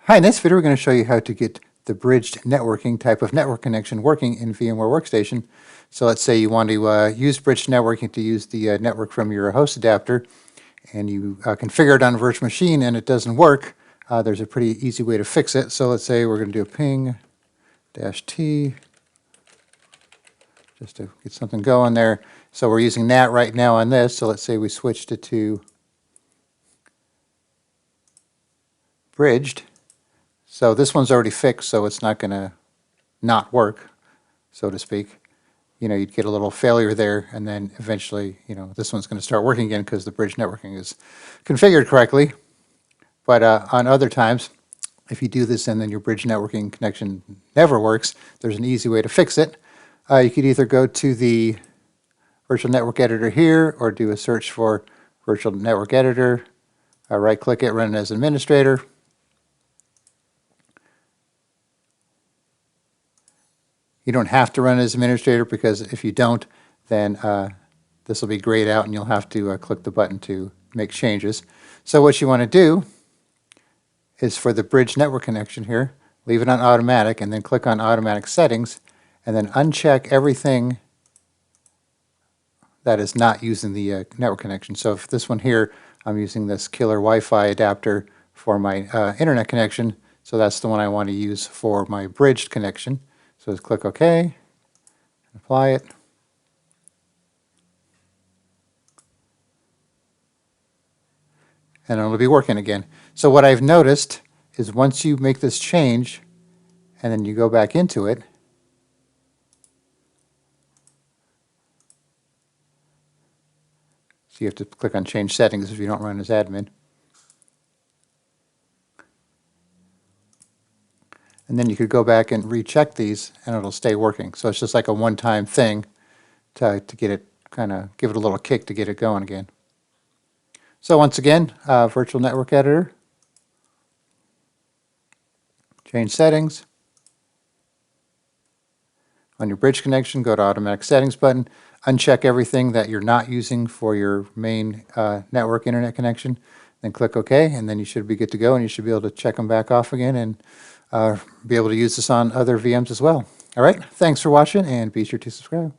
Hi, in this video we're going to show you how to get the bridged networking type of network connection working in VMware Workstation. So let's say you want to use bridged networking to use the network from your host adapter, and you configure it on a virtual machine and it doesn't work. There's a pretty easy way to fix it. So let's say we're going to do a ping-t just to get something going there. So we're using NAT right now on this. So let's say we switched it to bridged. So this one's already fixed, so it's not going to not work, so to speak. You'd get a little failure there, and then eventually, this one's going to start working again because the bridge networking is configured correctly. But on other times, if you do this and then your bridge networking connection never works, there's an easy way to fix it. You could either go to the virtual network editor here or do a search for virtual network editor, right-click it, run it as administrator. You don't have to run as administrator, because if you don't, then this will be grayed out and you'll have to click the button to make changes. So what you want to do is, for the bridge network connection here, leave it on automatic and then click on automatic settings and then uncheck everything that is not using the network connection. So if this one here, I'm using this killer Wi-Fi adapter for my internet connection, so that's the one I want to use for my bridged connection. So just click OK, apply it. And it'll be working again. So what I've noticed is, once you make this change and then you go back into it, so you have to click on change settings if you don't run as admin. And then you could go back and recheck these and it'll stay working. So it's just like a one-time thing to get it, kind of give it a little kick to get it going again. So once again, virtual network editor, change settings. On your bridge connection, go to automatic settings button, uncheck everything that you're not using for your main network internet connection, then click OK, and then you should be good to go, and you should be able to check them back off again and be able to use this on other VMs as well. All right, thanks for watching, and be sure to subscribe.